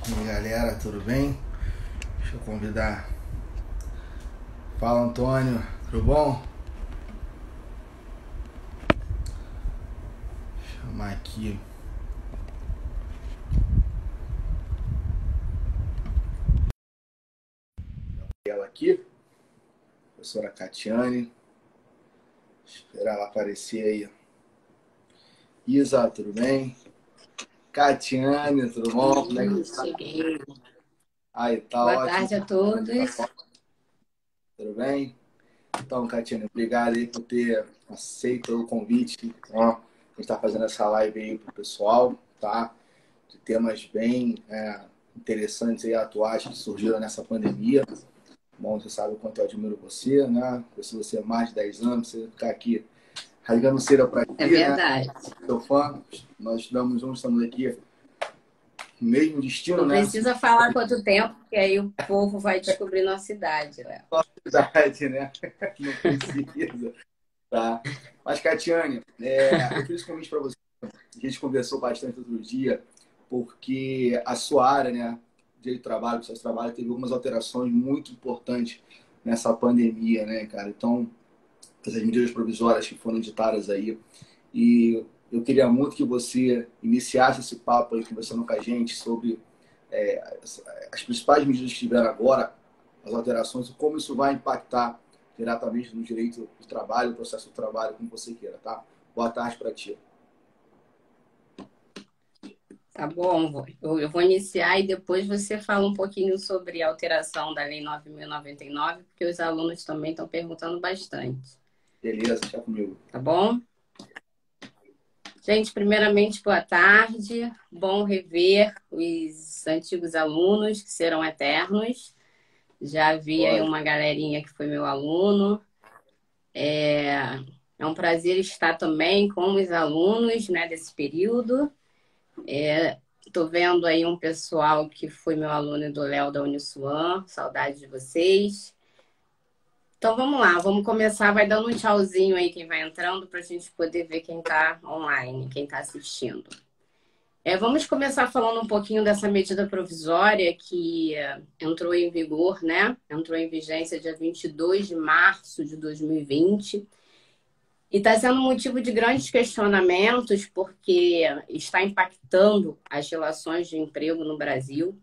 E aí, galera, tudo bem? Deixa eu convidar. Fala, Antônio, tudo bom? Vou chamar aqui. Ela aqui, professora Catiane. Esperar ela aparecer aí. Isa, tudo bem? Catiane, tudo bom? Como é que tá? Cheguei. Aí, tá Boa ótimo. tarde a todos. Tudo bem? Então, Catiane, obrigado aí por ter aceito o convite. Ó, a gente tá fazendo essa live aí pro pessoal, tá? De temas bem interessantes e atuais que surgiram nessa pandemia. Bom, você sabe o quanto eu admiro você, né? Se você é mais de 10 anos, você ficar aqui rasgando cera para É aqui, né? verdade. Sou fã, nós estudamos juntos, estamos aqui no mesmo destino, Não né? precisa falar quanto tempo, porque aí o povo vai descobrir nossa idade, Léo. Nossa idade, né? Não precisa, tá? Mas, Catiane, eu fiz esse convite para você. A gente conversou bastante outro dia, porque a sua área, né? Direito do trabalho, o seu trabalho, teve algumas alterações muito importantes nessa pandemia, né, cara? Então, essas medidas provisórias que foram ditadas aí. E eu queria muito que você iniciasse esse papo aí, conversando com a gente sobre as principais medidas que tiveram agora, as alterações, e como isso vai impactar diretamente no direito do trabalho, no processo do trabalho, como você queira, tá? Boa tarde para ti. Tá bom? Eu vou iniciar e depois você fala um pouquinho sobre a alteração da Lei 9.099, porque os alunos também estão perguntando bastante. Beleza, já comigo. Tá bom? Gente, primeiramente, boa tarde. Bom rever os antigos alunos que serão eternos. Já vi aí Lógico. uma galerinha que foi meu aluno. É um prazer estar também com os alunos, né, desse período. Estou vendo aí um pessoal que foi meu aluno do Léo da Uniswan. Saudade de vocês. Então vamos lá, vamos começar. Vai dando um tchauzinho aí quem vai entrando para a gente poder ver quem está online, quem está assistindo. Vamos começar falando um pouquinho dessa medida provisória que entrou em vigor, né? Entrou em vigência dia 22 de março de 2020. E está sendo motivo de grandes questionamentos, porque está impactando as relações de emprego no Brasil.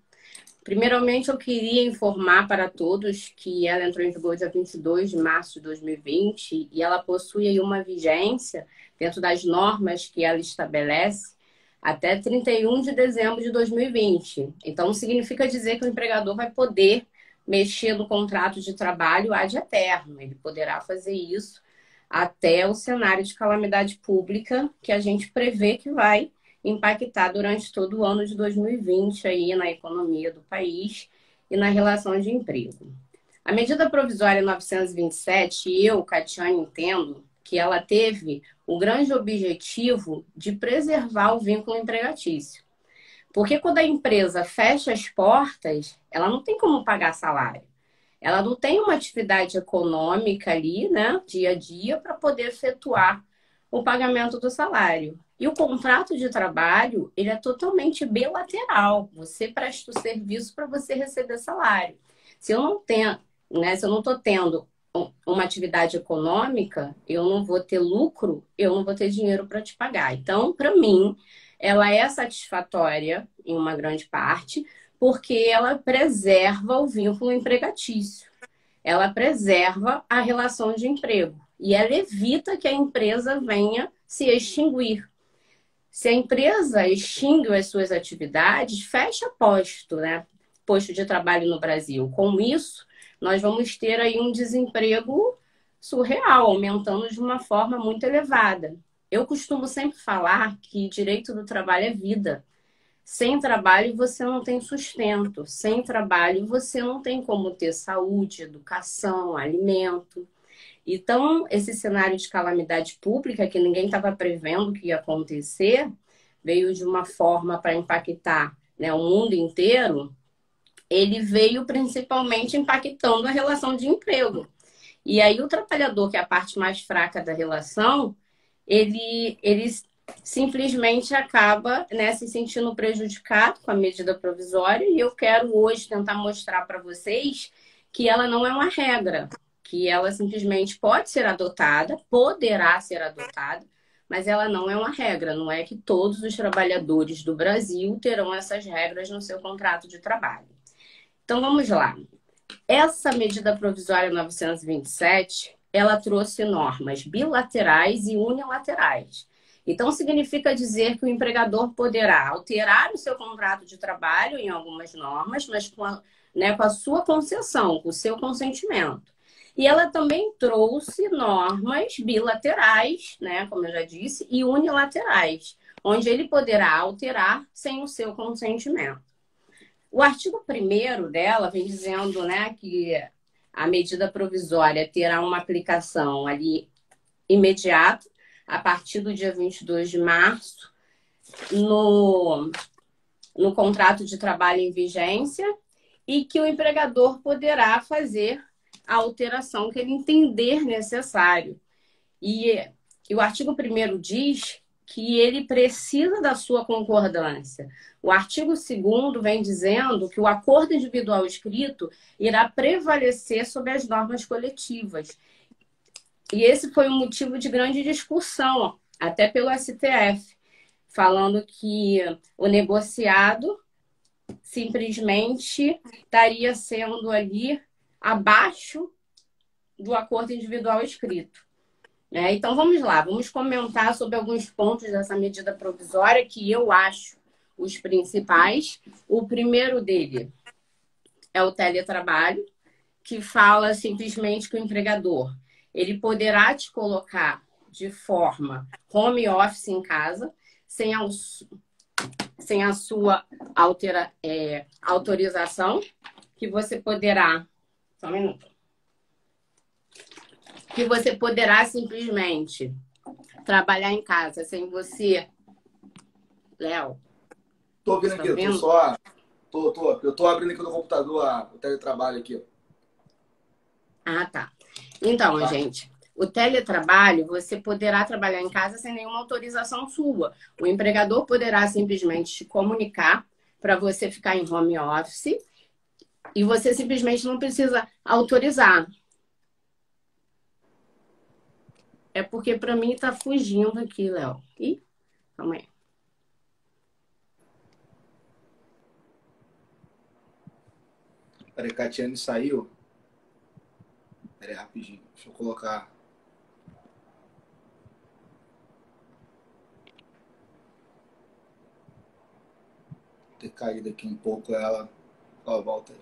Primeiramente, eu queria informar para todos que ela entrou em vigor dia 22 de março de 2020 e ela possui aí uma vigência dentro das normas que ela estabelece até 31 de dezembro de 2020. Então, significa dizer que o empregador vai poder mexer no contrato de trabalho ad eterno. Ele poderá fazer isso até o cenário de calamidade pública que a gente prevê que vai impactar durante todo o ano de 2020 aí na economia do país e na relação de emprego. A medida provisória 927, eu, Catiane, entendo que ela teve o grande objetivo de preservar o vínculo empregatício. Porque quando a empresa fecha as portas, ela não tem como pagar salário. Ela não tem uma atividade econômica ali, né, dia a dia, para poder efetuar o pagamento do salário. E o contrato de trabalho, ele é totalmente bilateral. Você presta o serviço para você receber salário. Se eu não tenho, né, se eu não estou tendo uma atividade econômica, eu não vou ter lucro, eu não vou ter dinheiro para te pagar. Então, para mim, ela é satisfatória em uma grande parte, porque ela preserva o vínculo empregatício. Ela preserva a relação de emprego e ela evita que a empresa venha se extinguir. Se a empresa extingue as suas atividades, fecha posto, né? Posto de trabalho no Brasil. Com isso, nós vamos ter aí um desemprego surreal, aumentando de uma forma muito elevada. Eu costumo sempre falar que direito do trabalho é vida. Sem trabalho você não tem sustento. Sem trabalho você não tem como ter saúde, educação, alimento. Então, esse cenário de calamidade pública, que ninguém estava prevendo que ia acontecer, veio de uma forma para impactar, né, o mundo inteiro, ele veio principalmente impactando a relação de emprego. E aí o trabalhador, que é a parte mais fraca da relação, ele simplesmente acaba, né, se sentindo prejudicado com a medida provisória. E eu quero hoje tentar mostrar para vocês que ela não é uma regra, que ela simplesmente pode ser adotada, poderá ser adotada, mas ela não é uma regra. Não é que todos os trabalhadores do Brasil terão essas regras no seu contrato de trabalho. Então, vamos lá. Essa medida provisória 927, ela trouxe normas bilaterais e unilaterais. Então, significa dizer que o empregador poderá alterar o seu contrato de trabalho em algumas normas, mas com a sua concessão, com o seu consentimento. E ela também trouxe normas bilaterais, né, como eu já disse, e unilaterais, onde ele poderá alterar sem o seu consentimento. O artigo 1º dela vem dizendo, né, que a medida provisória terá uma aplicação ali imediata, a partir do dia 22 de março, no contrato de trabalho em vigência, e que o empregador poderá fazer a alteração que ele entender necessário. E o artigo 1º diz que ele precisa da sua concordância. O artigo 2º vem dizendo que o acordo individual escrito irá prevalecer sobre as normas coletivas. E esse foi um motivo de grande discussão, até pelo STF, falando que o negociado simplesmente estaria sendo ali abaixo do acordo individual escrito. Então, vamos lá, vamos comentar sobre alguns pontos dessa medida provisória que eu acho os principais. O primeiro dele é o teletrabalho, que fala simplesmente que o empregador ele poderá te colocar de forma home office em casa, sem a sua autorização, que você poderá... Só um minuto. Que você poderá simplesmente trabalhar em casa sem você... Léo? Tô ouvindo aqui, eu tô abrindo aqui no computador o teletrabalho aqui. Ah, tá. Então, gente, o teletrabalho, você poderá trabalhar em casa sem nenhuma autorização sua. O empregador poderá simplesmente te comunicar para você ficar em home office e você simplesmente não precisa autorizar. É porque para mim tá fugindo aqui, Léo. Ih, calma aí. Peraí, Catiane saiu. Peraí, rapidinho. Deixa eu colocar. Vou ter caído aqui um pouco ela. Ó, volta aí.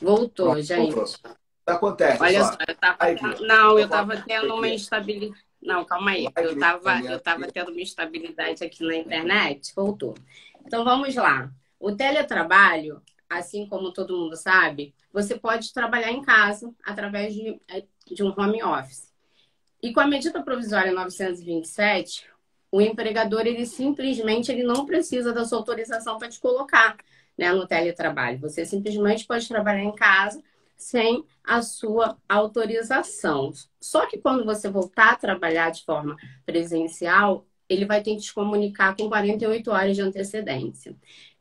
Voltou, Pronto, gente. voltou. Acontece, olha só. só, eu tava tendo uma instabilidade. Não, calma aí. Eu tava tendo uma instabilidade aqui na internet. Voltou. Então vamos lá. O teletrabalho, assim como todo mundo sabe, você pode trabalhar em casa através de um home office. E com a medida provisória 927, o empregador ele simplesmente não precisa da sua autorização para te colocar, né, no teletrabalho. Você simplesmente pode trabalhar em casa sem a sua autorização. Só que quando você voltar a trabalhar de forma presencial, ele vai ter que te comunicar com 48 horas de antecedência.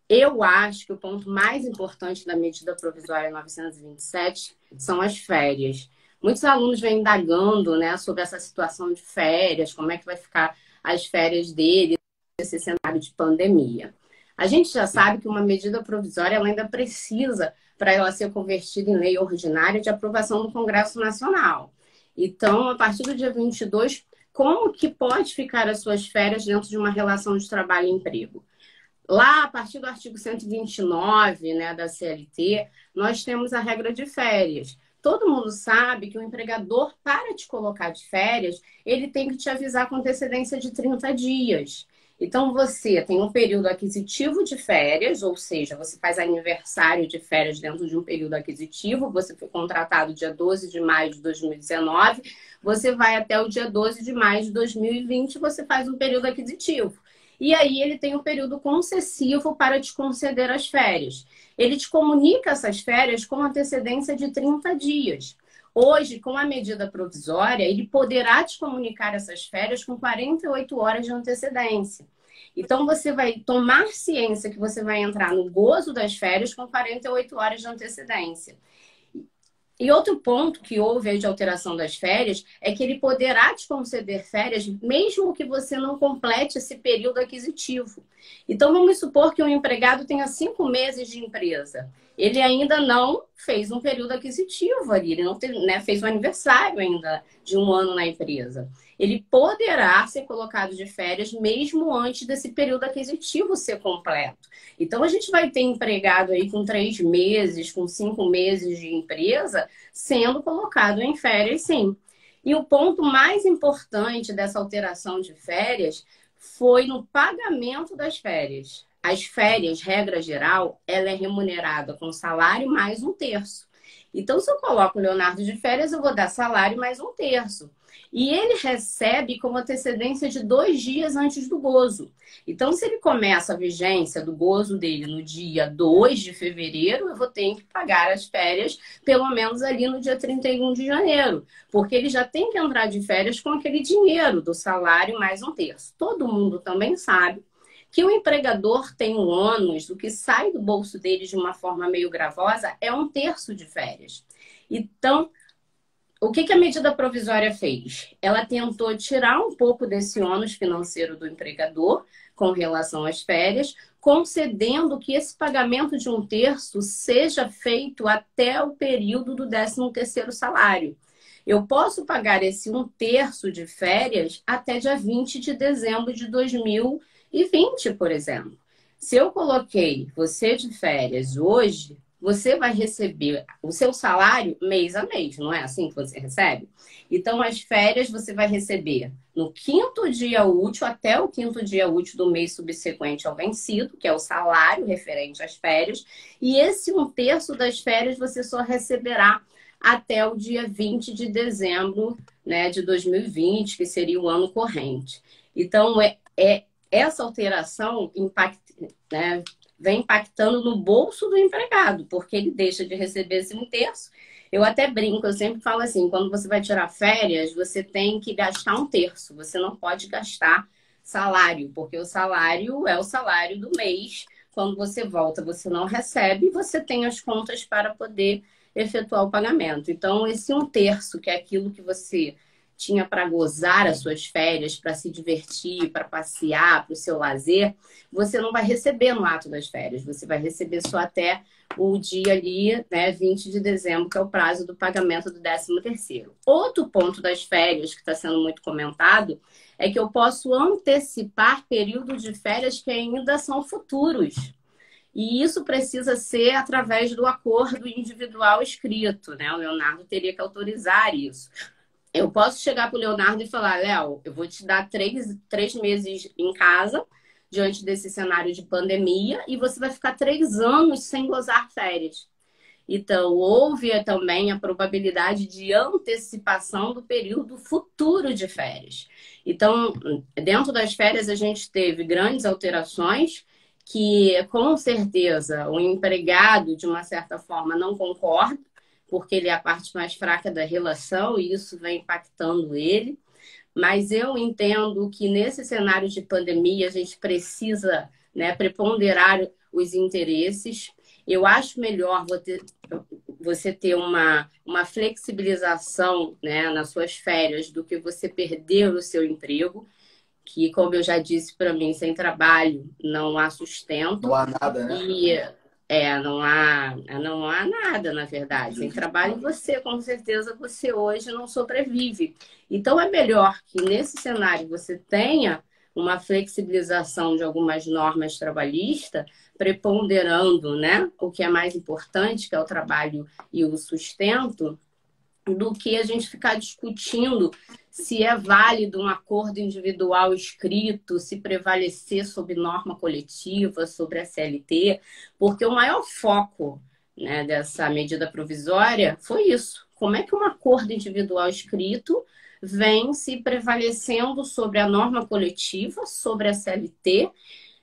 Eu acho que o ponto mais importante da medida provisória 927 são as férias. Muitos alunos vêm indagando, né, sobre essa situação de férias, como é que vai ficar as férias dele nesse cenário de pandemia. A gente já sabe que uma medida provisória ela ainda precisa, para ela ser convertida em lei ordinária, de aprovação do Congresso Nacional. Então, a partir do dia 22, como que pode ficar as suas férias dentro de uma relação de trabalho e emprego? Lá, a partir do artigo 129, né, da CLT, nós temos a regra de férias. Todo mundo sabe que o empregador, para te colocar de férias, ele tem que te avisar com antecedência de 30 dias. Então, você tem um período aquisitivo de férias, ou seja, você faz aniversário de férias dentro de um período aquisitivo, você foi contratado dia 12 de maio de 2019, você vai até o dia 12 de maio de 2020, você faz um período aquisitivo. e aí ele tem um período concessivo para te conceder as férias. Ele te comunica essas férias com antecedência de 30 dias. Hoje, com a medida provisória, ele poderá te comunicar essas férias com 48 horas de antecedência. Então, você vai tomar ciência que você vai entrar no gozo das férias com 48 horas de antecedência. E outro ponto que houve aí de alteração das férias é que ele poderá te conceder férias mesmo que você não complete esse período aquisitivo. Então, vamos supor que um empregado tenha 5 meses de empresa. Ele ainda não fez um período aquisitivo ali, ele não fez um aniversário ainda de 1 ano na empresa. Ele poderá ser colocado de férias mesmo antes desse período aquisitivo ser completo. Então, a gente vai ter empregado aí com 3 meses, com 5 meses de empresa, sendo colocado em férias, sim. E o ponto mais importante dessa alteração de férias foi no pagamento das férias. As férias, regra geral, ela é remunerada com salário mais 1/3. Então, se eu coloco o Leonardo de férias, eu vou dar salário mais 1/3. E ele recebe com antecedência de 2 dias antes do gozo. Então, se ele começa a vigência do gozo dele no dia 2 de fevereiro, eu vou ter que pagar as férias pelo menos ali no dia 31 de janeiro. Porque ele já tem que entrar de férias com aquele dinheiro do salário mais 1/3. Todo mundo também sabe que o empregador tem um ônus, o que sai do bolso dele de uma forma meio gravosa é 1/3 de férias. Então, o que a medida provisória fez? Ela tentou tirar um pouco desse ônus financeiro do empregador com relação às férias, concedendo que esse pagamento de 1/3 seja feito até o período do 13º salário. Eu posso pagar esse 1/3 de férias até dia 20 de dezembro de 2020, por exemplo. Se eu coloquei você de férias hoje, você vai receber o seu salário mês a mês, não é assim que você recebe? Então, as férias você vai receber no 5º dia útil, até o 5º dia útil do mês subsequente ao vencido, que é o salário referente às férias, e esse 1/3 das férias você só receberá até o dia 20 de dezembro, né, de 2020, que seria o ano corrente. Então, essa alteração vem impactando no bolso do empregado, porque ele deixa de receber esse 1/3. Eu até brinco, eu sempre falo assim, quando você vai tirar férias, você tem que gastar 1/3. Você não pode gastar salário, porque o salário é o salário do mês. Quando você volta, você não recebe, e você tem as contas para poder efetuar o pagamento. Então, esse 1/3, que é aquilo que você tinha para gozar as suas férias, para se divertir, para passear, para o seu lazer, você não vai receber no ato das férias. Você vai receber só até o dia ali, né, 20 de dezembro, que é o prazo do pagamento do 13º. Outro ponto das férias que está sendo muito comentado é que eu posso antecipar períodos de férias que ainda são futuros. E isso precisa ser através do acordo individual escrito, né? O Leonardo teria que autorizar isso. Eu posso chegar para o Leonardo e falar, Léo, eu vou te dar 3 meses em casa, diante desse cenário de pandemia, e você vai ficar 3 anos sem gozar férias. Então, houve também a probabilidade de antecipação do período futuro de férias. Então, dentro das férias, a gente teve grandes alterações que, com certeza, o empregado, de uma certa forma, não concorda, porque ele é a parte mais fraca da relação e isso vem impactando ele. Mas eu entendo que nesse cenário de pandemia a gente precisa, né, preponderar os interesses. Eu acho melhor você ter uma flexibilização, né, nas suas férias do que você perder o seu emprego, que, como eu já disse, para mim, sem trabalho não há sustento. Não há nada, né? Não há nada, na verdade. Sem trabalho, com certeza, você hoje não sobrevive. Então, é melhor que nesse cenário você tenha uma flexibilização de algumas normas trabalhistas, preponderando, né, o que é mais importante, que é o trabalho e o sustento, do que a gente ficar discutindo se é válido um acordo individual escrito, se prevalecer sobre norma coletiva, sobre a CLT, porque o maior foco, né, dessa medida provisória foi isso, como é que um acordo individual escrito vem se prevalecendo sobre a norma coletiva, sobre a CLT,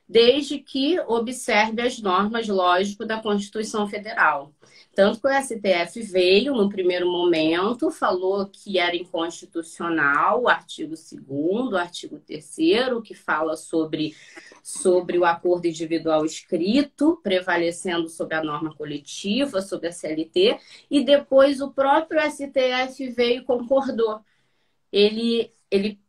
desde que observe as normas, lógico, da Constituição Federal. Tanto que o STF veio, no primeiro momento, falou que era inconstitucional o artigo 2º, o artigo 3º, que fala sobre o acordo individual escrito, prevalecendo sobre a norma coletiva, sobre a CLT, e depois o próprio STF veio e concordou. Ele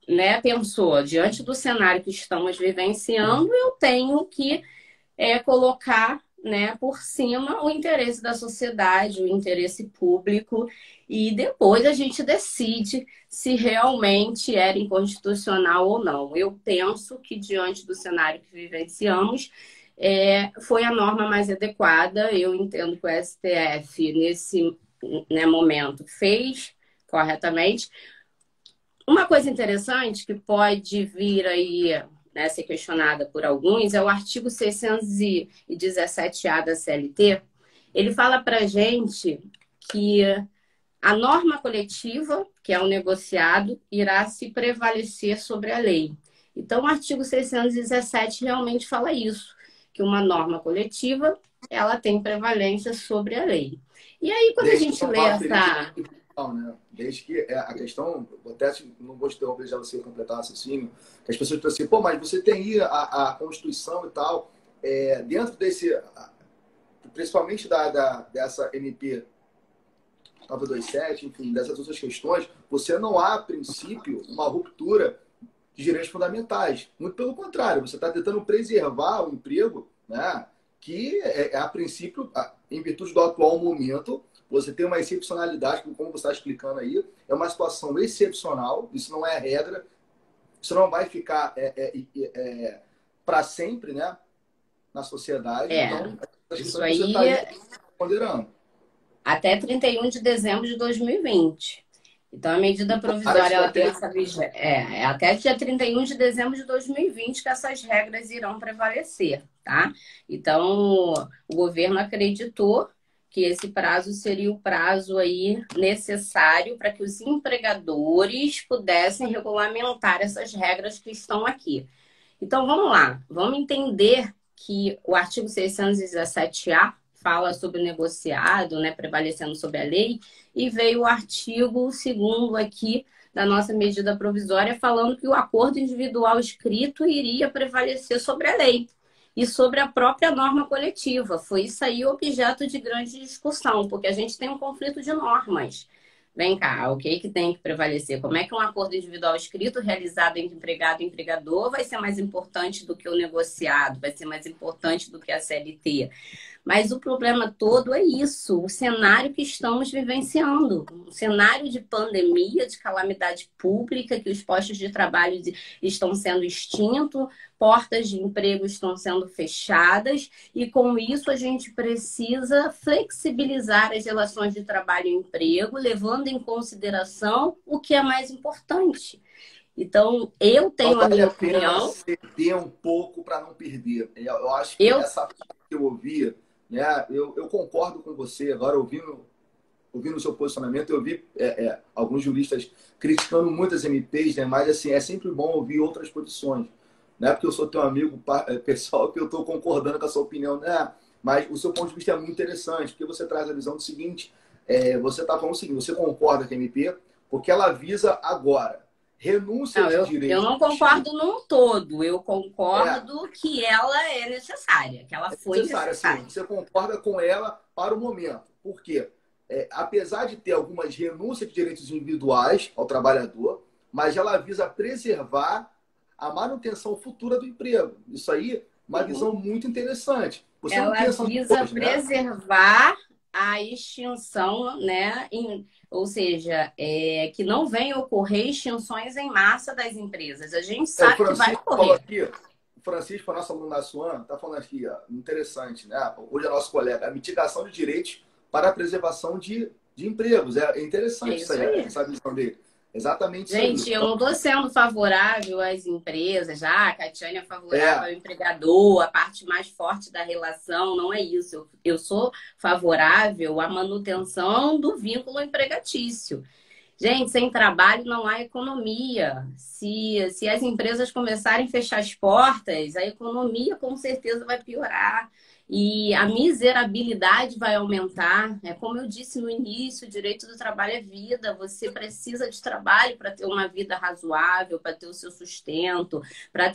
né, pensou, diante do cenário que estamos vivenciando, eu tenho que colocar, né, por cima o interesse da sociedade, o interesse público, e depois a gente decide se realmente era inconstitucional ou não. Eu penso que, diante do cenário que vivenciamos, foi a norma mais adequada. Eu entendo que o STF, nesse, né, momento, fez corretamente. Uma coisa interessante que pode vir aí, né, ser questionada por alguns é o artigo 617-A da CLT. Ele fala para a gente que a norma coletiva, que é o negociado, irá se prevalecer sobre a lei. Então, o artigo 617 realmente fala isso, que uma norma coletiva ela tem prevalência sobre a lei. E aí, quando a gente lê essa... Né? Desde que a questão, até não vou interromper já você completar o raciocínio, que as pessoas pensam assim, pô, mas você tem aí a Constituição e tal, dentro desse, principalmente dessa MP 927, enfim, dessas outras questões, você não há, a princípio, uma ruptura de direitos fundamentais. Muito pelo contrário, você está tentando preservar o emprego, né, que a princípio, em virtude do atual momento, você tem uma excepcionalidade, como você está explicando aí, é uma situação excepcional, isso não é regra, isso não vai ficar para sempre, né, na sociedade. Então, isso aí está ponderando. Até 31 de dezembro de 2020. Então, a medida provisória ela tem essa vigência. Até dia 31 de dezembro de 2020 que essas regras irão prevalecer, tá? Então, o governo acreditou que esse prazo seria o prazo aí necessário para que os empregadores pudessem regulamentar essas regras que estão aqui. Então, vamos lá. Vamos entender que o artigo 617-A fala sobre o negociado, né, prevalecendo sobre a lei, e veio o artigo 2º aqui da nossa medida provisória falando que o acordo individual escrito iria prevalecer sobre a lei e sobre a própria norma coletiva. Foi isso aí objeto de grande discussão, porque a gente tem um conflito de normas. Vem cá, o que tem que prevalecer? Como é que um acordo individual escrito realizado entre empregado e empregador vai ser mais importante do que o negociado, vai ser mais importante do que a CLT? Mas o problema todo é isso, o cenário que estamos vivenciando, um cenário de pandemia, de calamidade pública, que os postos de trabalho estão sendo extintos, portas de emprego estão sendo fechadas, e com isso a gente precisa flexibilizar as relações de trabalho e emprego, levando em consideração o que é mais importante. Então, eu tenho a minha opinião. Ceder um pouco para não perder. Eu acho que essa parte que eu ouvi, né, eu concordo com você. Agora, ouvindo o seu posicionamento, eu vi alguns juristas criticando muitas MPs, né, mas assim, é sempre bom ouvir outras posições. Não é porque eu sou teu amigo pessoal que eu estou concordando com a sua opinião, né? Mas o seu ponto de vista é muito interessante, porque você traz a visão do seguinte, você está falando o seguinte, você concorda com a MP porque ela visa agora renúncia de direitos. Eu não concordo num todo, eu concordo que ela é necessária, que ela foi necessária. Sim, você concorda com ela para o momento. Por quê? Apesar de ter algumas renúncias de direitos individuais ao trabalhador, mas ela visa preservar a manutenção futura do emprego. Isso aí é uma visão muito interessante. Você ela visa preservar a extinção, né? Ou seja, que não venham ocorrer extinções em massa das empresas. A gente sabe que vai ocorrer. O Francisco, nosso aluno da SUAM, está falando aqui, ó, interessante, né? Hoje é nosso colega, a mitigação de direitos para a preservação de empregos. É interessante essa visão dele. Exatamente isso aí. Gente, eu não estou sendo favorável às empresas, a Catiane é favorável ao É, empregador, a parte mais forte da relação, não é isso. Eu sou favorável à manutenção do vínculo empregatício. Gente, sem trabalho não há economia. Se as empresas começarem a fechar as portas, a economia com certeza vai piorar. E a miserabilidade vai aumentar. É como eu disse no início, o direito do trabalho é vida. Você precisa de trabalho para ter uma vida razoável, para ter o seu sustento, para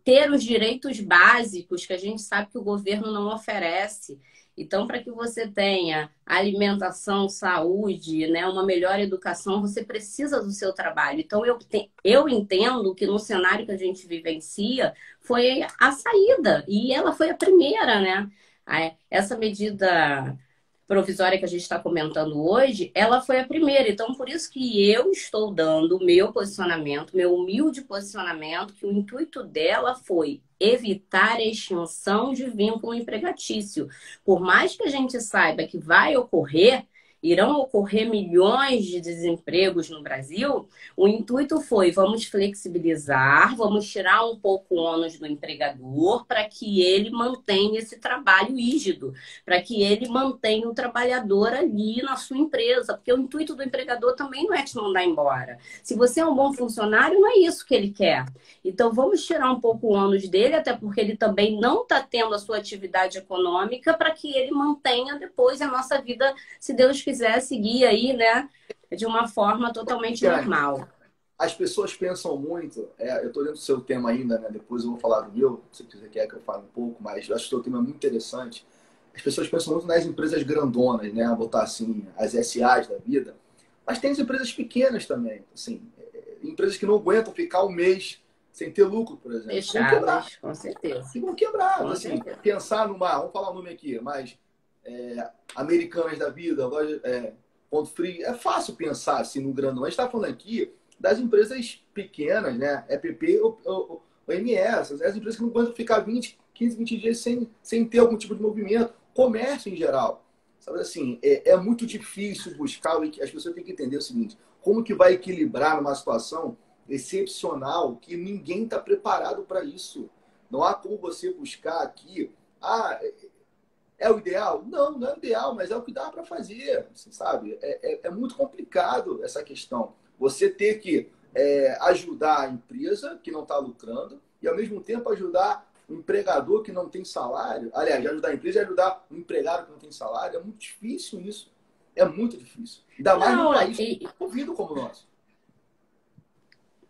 ter os direitos básicos que a gente sabe que o governo não oferece. Então, para que você tenha alimentação, saúde, né, uma melhor educação, você precisa do seu trabalho. Então, eu entendo que no cenário que a gente vivencia foi a saída, e ela foi a primeira, né? Essa medida provisória que a gente está comentando hoje, ela foi a primeira. Então, por isso que eu estou dando o meu posicionamento, meu humilde posicionamento, que o intuito dela foi evitar a extinção de vínculo empregatício. Por mais que a gente saiba que vai ocorrer, irão ocorrer milhões de desempregos no Brasil, o intuito foi: vamos flexibilizar, vamos tirar um pouco o ônus do empregador para que ele mantenha esse trabalho rígido, para que ele mantenha o trabalhador ali na sua empresa, porque o intuito do empregador também não é te mandar embora. Se você é um bom funcionário, não é isso que ele quer. Então, vamos tirar um pouco o ônus dele, até porque ele também não está tendo a sua atividade econômica, para que ele mantenha depois a nossa vida, se Deus quiser, seguir aí, né, de uma forma totalmente Tiane, normal. as pessoas pensam muito, eu estou dentro do seu tema ainda, né? Depois eu vou falar do meu, se você quer que eu fale um pouco, mas eu acho que o seu tema é muito interessante. As pessoas pensam muito nas empresas grandonas, né? A botar assim, as SAs da vida. Mas tem as empresas pequenas também, assim, empresas que não aguentam ficar um mês sem ter lucro, por exemplo. Vão quebrar. Fechadas, com certeza. E vão quebrar. Com Assim, certeza. pensar numa, vamos falar o nome aqui, mas Americanas da vida, loja, Ponto Frio, é fácil pensar assim no grandão. A gente está falando aqui das empresas pequenas, né? EPP ou MS, as empresas que não aguentam ficar 20 dias sem ter algum tipo de movimento. Comércio em geral. Sabe assim, é muito difícil buscar, e as pessoas têm que entender o seguinte: como que vai equilibrar numa situação excepcional que ninguém está preparado para isso? Não há como você buscar aqui, é o ideal? Não, não é o ideal, mas é o que dá para fazer, você sabe? É muito complicado essa questão. Você ter que ajudar a empresa que não está lucrando e, ao mesmo tempo, ajudar o empregador que não tem salário. Aliás, ajudar a empresa e ajudar o empregado que não tem salário. É muito difícil isso. É muito difícil. Ainda mais num Não, país convido como o nosso.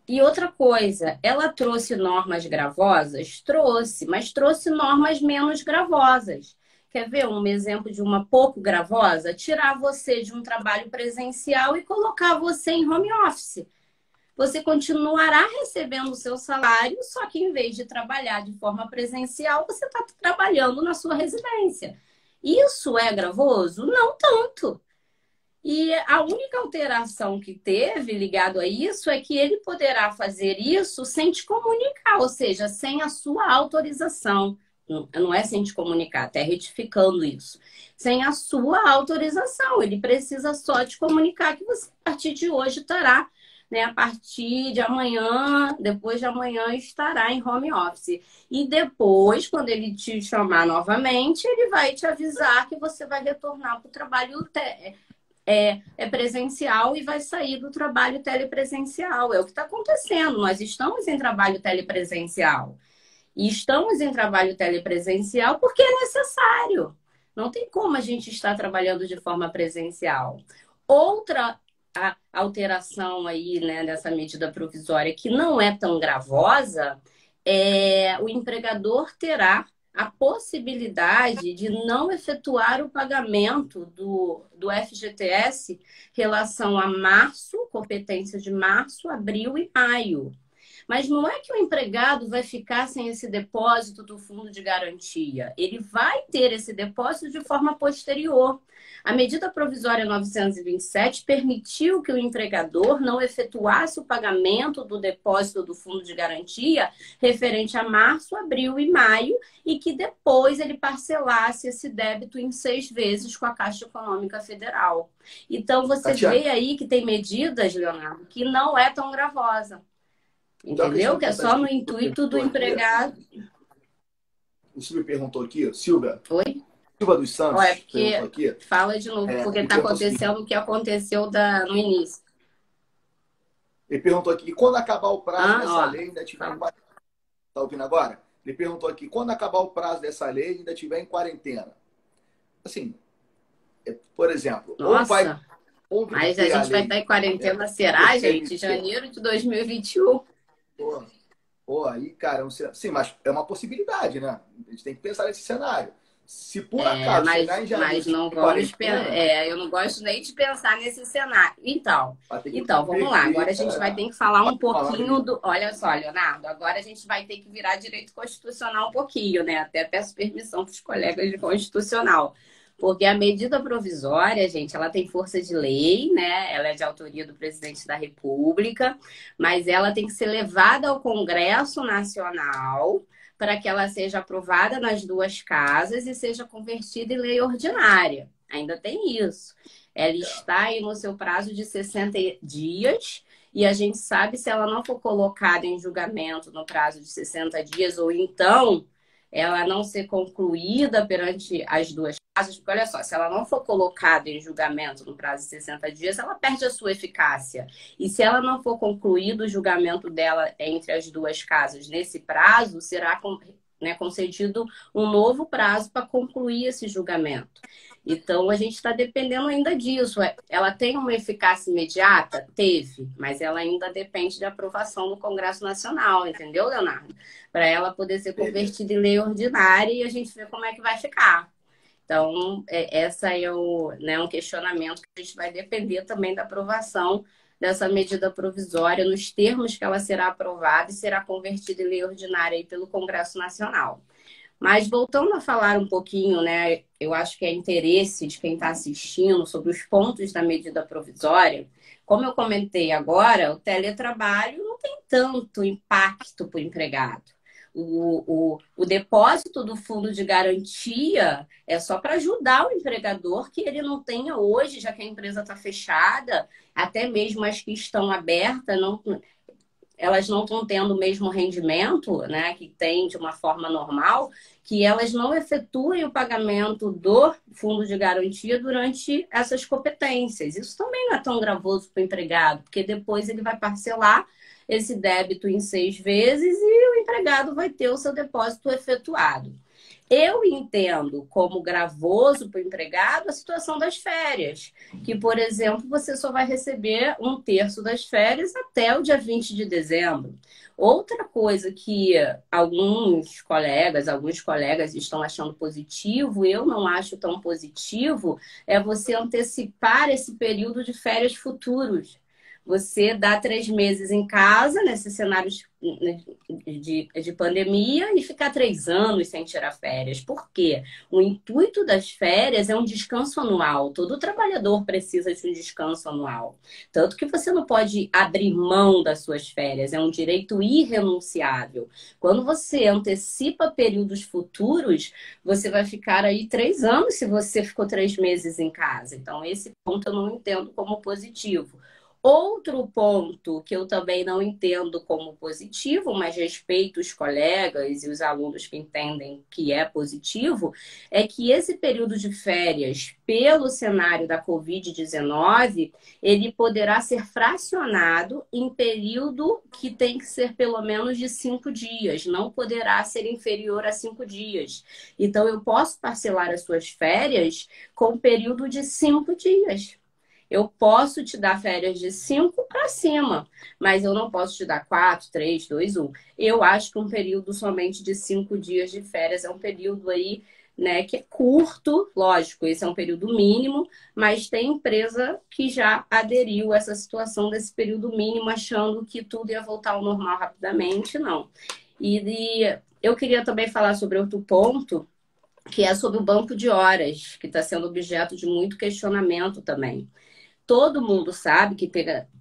e outra coisa, ela trouxe normas gravosas? Trouxe, mas trouxe normas menos gravosas. Quer ver um exemplo de uma pouco gravosa? Tirar você de um trabalho presencial e colocar você em home office. Você continuará recebendo o seu salário, só que em vez de trabalhar de forma presencial, você está trabalhando na sua residência. Isso é gravoso? Não tanto. E a única alteração que teve ligado a isso é que ele poderá fazer isso sem te comunicar, ou seja, sem a sua autorização. Não é sem te comunicar, até retificando isso. Sem a sua autorização. Ele precisa só te comunicar que você, a partir de hoje, estará, né, a partir de amanhã, depois de amanhã, estará em home office. E depois, quando ele te chamar novamente, ele vai te avisar que você vai retornar para o trabalho presencial e vai sair do trabalho telepresencial. É o que está acontecendo. Nós estamos em trabalho telepresencial. E estamos em trabalho telepresencial porque é necessário. Não tem como a gente estar trabalhando de forma presencial. Outra alteração aí, né, dessa medida provisória que não é tão gravosa é o empregador terá a possibilidade de não efetuar o pagamento do FGTS em relação a março, competência de março, abril e maio. Mas não é que o empregado vai ficar sem esse depósito do fundo de garantia. Ele vai ter esse depósito de forma posterior. A medida provisória 927 permitiu que o empregador não efetuasse o pagamento do depósito do fundo de garantia referente a março, abril e maio, e que depois ele parcelasse esse débito em 6 vezes com a Caixa Econômica Federal. Então, você vê aí que tem medidas, Leonardo, que não é tão gravosa. Entendeu? Que é só no intuito do empregado. O Silvio perguntou aqui, Silvia. Oi? Silva dos Santos Olha, porque perguntou aqui. Fala de novo, porque está acontecendo o que aconteceu no início. Ele perguntou aqui, e quando acabar o prazo dessa lei, ainda tiver em quarentena? Tá ouvindo agora? Ele perguntou aqui, quando acabar o prazo dessa lei, ainda tiver em quarentena? Assim, por exemplo, Nossa, mas a gente vai estar em quarentena, será, gente? Janeiro de 2021. Pô, aí, cara, sim, mas é uma possibilidade, né? A gente tem que pensar nesse cenário. Se por acaso chegar em janeiro, mas não vamos eu não gosto nem de pensar nesse cenário. Então vamos lá. Agora a gente vai ter que falar um pouquinho do. Olha só, Leonardo, agora a gente vai ter que virar direito constitucional um pouquinho, né? Até peço permissão para os colegas de constitucional. Porque a medida provisória, gente, ela tem força de lei, né? Ela é de autoria do presidente da República, mas ela tem que ser levada ao Congresso Nacional para que ela seja aprovada nas duas casas e seja convertida em lei ordinária. Ainda tem isso. Ela está aí no seu prazo de 60 dias e a gente sabe se ela não for colocada em julgamento no prazo de 60 dias ou então ela não ser concluída perante as duas casas, porque olha só, se ela não for colocada em julgamento no prazo de 60 dias, ela perde a sua eficácia. E se ela não for concluído o julgamento dela entre as duas casas nesse prazo, será concedido um novo prazo para concluir esse julgamento. Então, a gente está dependendo ainda disso. Ela tem uma eficácia imediata? Teve, mas ela ainda depende de aprovação do Congresso Nacional, entendeu, Leonardo? Para ela poder ser convertida em lei ordinária e a gente ver como é que vai ficar. Então, essa é um questionamento que a gente vai depender também da aprovação dessa medida provisória nos termos que ela será aprovada e será convertida em lei ordinária aí pelo Congresso Nacional. Mas voltando a falar um pouquinho, né, eu acho que é interesse de quem está assistindo sobre os pontos da medida provisória. Como eu comentei agora, o teletrabalho não tem tanto impacto para o empregado. O depósito do fundo de garantia é só para ajudar o empregador que ele não tenha hoje, já que a empresa está fechada, até mesmo as que estão abertas, elas não estão tendo o mesmo rendimento, né, que tem de uma forma normal, que elas não efetuem o pagamento do fundo de garantia durante essas competências. Isso também não é tão gravoso para o empregado, porque depois ele vai parcelar esse débito em 6 vezes e o empregado vai ter o seu depósito efetuado. Eu entendo como gravoso para o empregado a situação das férias, que, por exemplo, você só vai receber 1/3 das férias até o dia 20 de dezembro. Outra coisa que alguns colegas estão achando positivo, eu não acho tão positivo, é você antecipar esse período de férias futuros. Você dá 3 meses em casa, nesse cenário de pandemia, e ficar 3 anos sem tirar férias. Por quê? O intuito das férias é um descanso anual. Todo trabalhador precisa de um descanso anual. Tanto que você não pode abrir mão das suas férias. É um direito irrenunciável. Quando você antecipa períodos futuros, você vai ficar aí 3 anos se você ficou 3 meses em casa. Então, esse ponto eu não entendo como positivo. Outro ponto que eu também não entendo como positivo, mas respeito os colegas e os alunos que entendem que é positivo, é que esse período de férias, pelo cenário da Covid-19, ele poderá ser fracionado em período que tem que ser pelo menos de 5 dias, não poderá ser inferior a 5 dias. Então, eu posso parcelar as suas férias com um período de 5 dias. Eu posso te dar férias de 5 para cima, mas eu não posso te dar 4, 3, 2, 1. Eu acho que um período somente de 5 dias de férias é um período aí né, que é curto, lógico, esse é um período mínimo, mas tem empresa que já aderiu a essa situação desse período mínimo, achando que tudo ia voltar ao normal rapidamente, não. E eu queria também falar sobre outro ponto, que é sobre o banco de horas, que está sendo objeto de muito questionamento também. Todo mundo sabe que,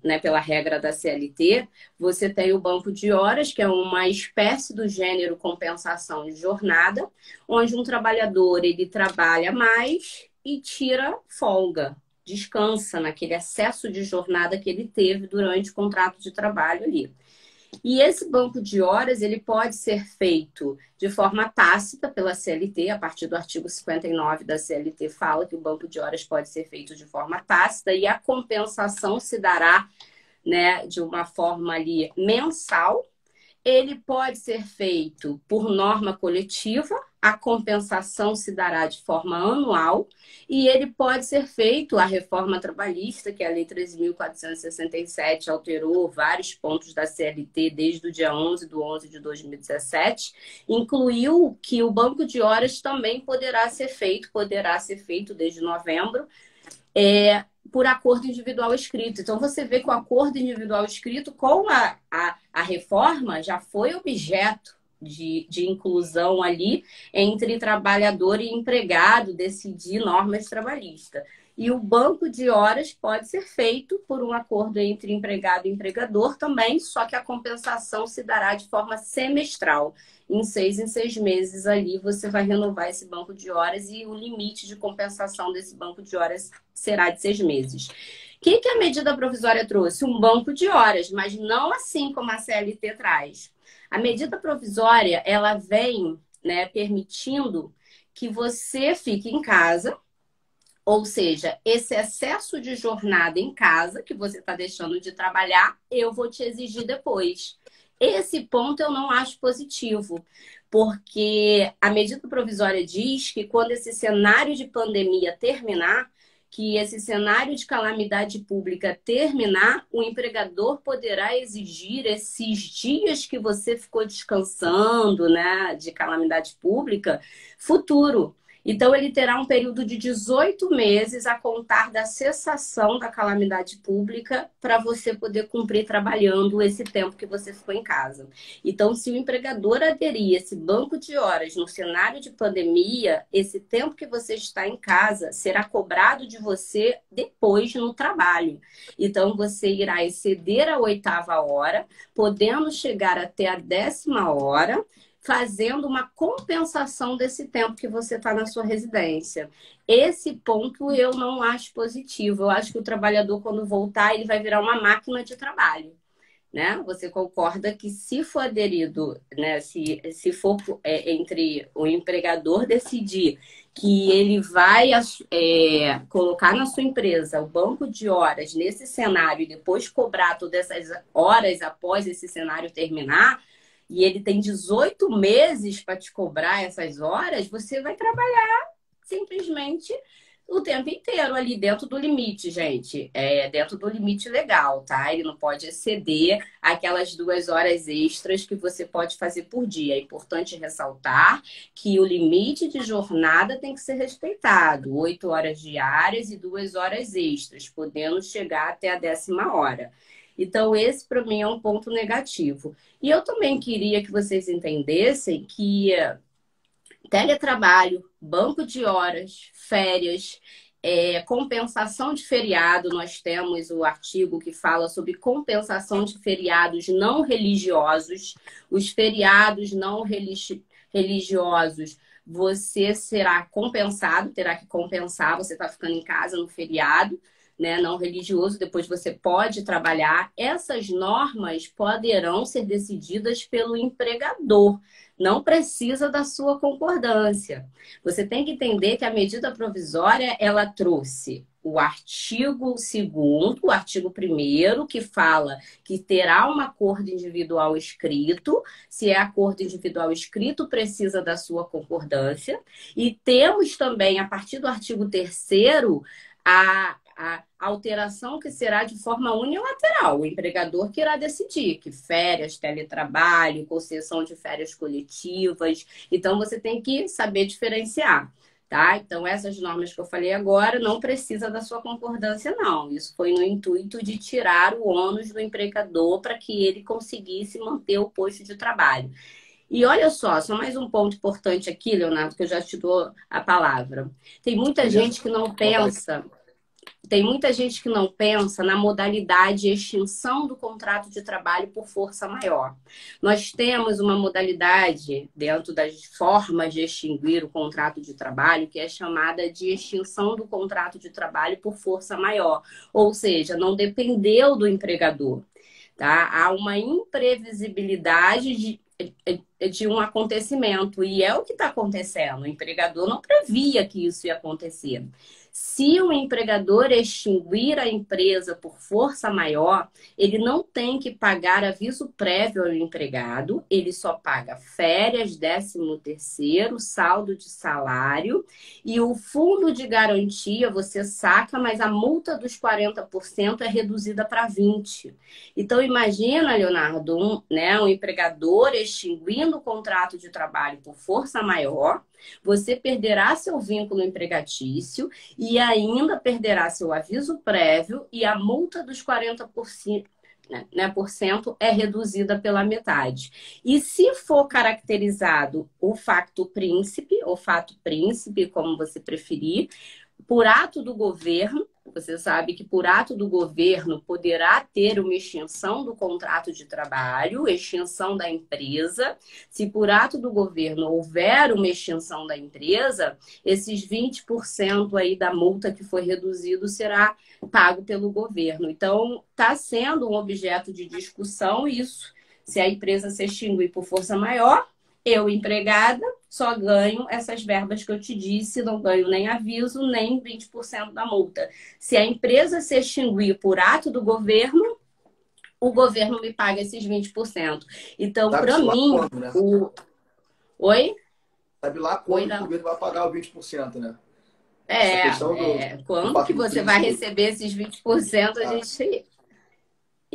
né, pela regra da CLT, você tem o banco de horas, que é uma espécie do gênero compensação de jornada, onde um trabalhador ele trabalha mais e tira folga, descansa naquele excesso de jornada que ele teve durante o contrato de trabalho ali. E esse banco de horas ele pode ser feito de forma tácita pela CLT, a partir do artigo 59 da CLT fala que o banco de horas pode ser feito de forma tácita e a compensação se dará, né, de uma forma ali mensal. Ele pode ser feito por norma coletiva, a compensação se dará de forma anual, e ele pode ser feito, a reforma trabalhista, que é a Lei 13.467 alterou vários pontos da CLT desde o dia 11 de 11 de 2017, incluiu que o banco de horas também poderá ser feito desde novembro, por acordo individual escrito. Então, você vê que o acordo individual escrito com a reforma já foi objeto de inclusão ali entre trabalhador e empregado, decidir normas trabalhistas. E o banco de horas pode ser feito por um acordo entre empregado e empregador também, só que a compensação se dará de forma semestral. Em 6 meses ali você vai renovar esse banco de horas e o limite de compensação desse banco de horas será de 6 meses. O que a medida provisória trouxe? Um banco de horas, mas não assim como a CLT traz. A medida provisória, ela vem, né, permitindo que você fique em casa, ou seja, esse excesso de jornada em casa que você está deixando de trabalhar, eu vou te exigir depois. Esse ponto eu não acho positivo, porque a medida provisória diz que quando esse cenário de pandemia terminar, que esse cenário de calamidade pública terminar, o empregador poderá exigir esses dias que você ficou descansando, né, de calamidade pública, futuro. Então, ele terá um período de 18 meses a contar da cessação da calamidade pública para você poder cumprir trabalhando esse tempo que você ficou em casa. Então, se o empregador aderir a esse banco de horas no cenário de pandemia, esse tempo que você está em casa será cobrado de você depois no trabalho. Então, você irá exceder a 8ª hora, podendo chegar até a 10ª hora, fazendo uma compensação desse tempo que você está na sua residência. Esse ponto eu não acho positivo. Eu acho que o trabalhador, quando voltar, ele vai virar uma máquina de trabalho, né? Você concorda que se for aderido, né, se for entre o empregador decidir que ele vai colocar na sua empresa o banco de horas nesse cenário e depois cobrar todas essas horas após esse cenário terminar, e ele tem 18 meses para te cobrar essas horas, você vai trabalhar simplesmente o tempo inteiro ali dentro do limite, gente. Dentro do limite legal, tá? Ele não pode exceder aquelas 2 horas extras que você pode fazer por dia. É importante ressaltar que o limite de jornada tem que ser respeitado. 8 horas diárias e 2 horas extras, podendo chegar até a 10ª hora. Então, esse para mim é um ponto negativo. E eu também queria que vocês entendessem que teletrabalho, banco de horas, férias, compensação de feriado, nós temos o artigo que fala sobre compensação de feriados não religiosos. Os feriados não religiosos, você será compensado, terá que compensar, você está ficando em casa no feriado, né, não religioso, depois você pode trabalhar. Essas normas poderão ser decididas pelo empregador, não precisa da sua concordância. Você tem que entender que a medida provisória, ela trouxe o artigo 2º, o artigo 1º, que fala que terá um acordo individual escrito. Se é acordo individual escrito, precisa da sua concordância. E temos também, a partir do artigo 3º, a alteração que será de forma unilateral. O empregador que irá decidir que férias, teletrabalho, concessão de férias coletivas. Então, você tem que saber diferenciar. Tá? Então, essas normas que eu falei agora não precisa da sua concordância, não. Isso foi no intuito de tirar o ônus do empregador para que ele conseguisse manter o posto de trabalho. E olha só mais um ponto importante aqui, Leonardo, que eu já te dou a palavra. Tem muita Beleza? gente que não pensa tem muita gente que não pensa na modalidade extinção do contrato de trabalho por força maior. Nós temos uma modalidade dentro das formas de extinguir o contrato de trabalho que é chamada de extinção do contrato de trabalho por força maior, ou seja, não dependeu do empregador. Tá? Há uma imprevisibilidade de um acontecimento, e é o que está acontecendo. O empregador não previa que isso ia acontecer. Se o empregador extinguir a empresa por força maior, ele não tem que pagar aviso prévio ao empregado, ele só paga férias, 13º, saldo de salário e o fundo de garantia você saca, mas a multa dos 40% é reduzida para 20%. Então, imagina, Leonardo, um empregador extinguindo o contrato de trabalho por força maior, você perderá seu vínculo empregatício e ainda perderá seu aviso prévio e a multa dos 40%, por cento é reduzida pela metade. E se for caracterizado o fato príncipe, ou fato príncipe, como você preferir, por ato do governo, você sabe que por ato do governo poderá ter uma extinção do contrato de trabalho, extinção da empresa. Se por ato do governo houver uma extinção da empresa, esses 20% aí da multa que foi reduzido será pago pelo governo. Então, está sendo um objeto de discussão isso. Se a empresa se extinguir por força maior, eu, empregada, só ganho essas verbas que eu te disse, não ganho nem aviso, nem 20% da multa. Se a empresa se extinguir por ato do governo, o governo me paga esses 20%. Então, para Sabe-se lá mim, quando, né? Oi? Sabe lá Oi, quando que o não. governo vai pagar o 20%, né? Essa questão do Quando que fato do você vai príncipe. receber esses 20%, a Ah, gente.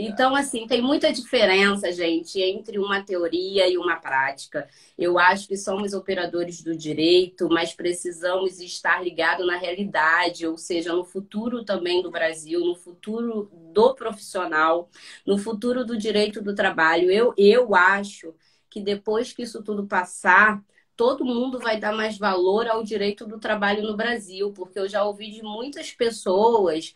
Então, assim, tem muita diferença, gente, entre uma teoria e uma prática. Eu acho que somos operadores do direito, mas precisamos estar ligados na realidade, ou seja, no futuro também do Brasil, no futuro do profissional, no futuro do direito do trabalho. Eu acho que depois que isso tudo passar, todo mundo vai dar mais valor ao direito do trabalho no Brasil, porque eu já ouvi de muitas pessoas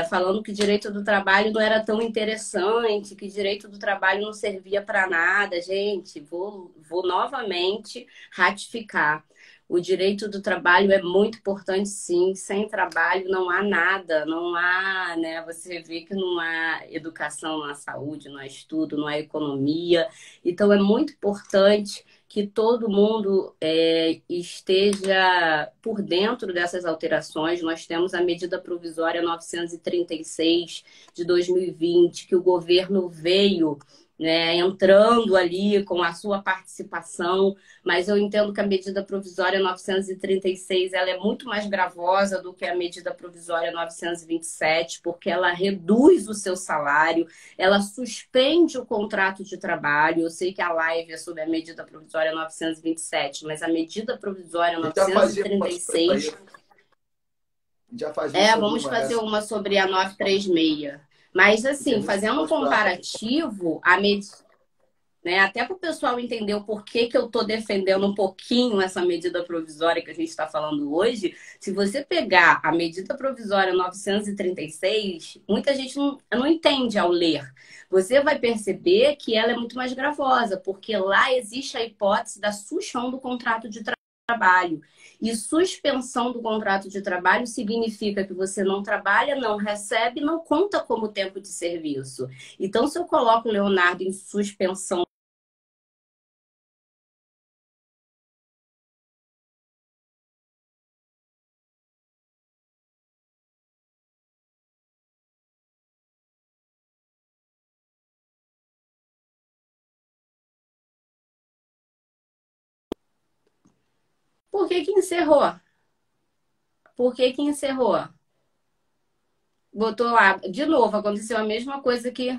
falando que direito do trabalho não era tão interessante, que direito do trabalho não servia para nada. Gente, vou novamente ratificar. O direito do trabalho é muito importante, sim. Sem trabalho não há nada, não há, né? Você vê que não há educação, não há saúde, não há estudo, não há economia. Então é muito importante que todo mundo esteja por dentro dessas alterações. Nós temos a medida provisória 936 de 2020, que o governo veio, né, entrando ali com a sua participação, mas eu entendo que a medida provisória 936 ela é muito mais gravosa do que a medida provisória 927, porque ela reduz o seu salário, ela suspende o contrato de trabalho. Eu sei que a live é sobre a medida provisória 927, mas a medida provisória a gente já fazia uma sobre essa 936 aí. A gente já fazia sobre vamos uma fazer essa. uma sobre a 936. Mas Porque é assim, muito fazendo um mostrado. comparativo, né, até para o pessoal entender o porquê que eu estou defendendo um pouquinho essa medida provisória que a gente está falando hoje, se você pegar a medida provisória 936, muita gente não entende ao ler. Você vai perceber que ela é muito mais gravosa, porque lá existe a hipótese da suspensão do contrato de trabalho. E suspensão do contrato de trabalho significa que você não trabalha, não recebe, não conta como tempo de serviço. Então, se eu coloco o Leonardo em suspensão por que que encerrou? Por que que encerrou? botou lá. De novo, aconteceu a mesma coisa que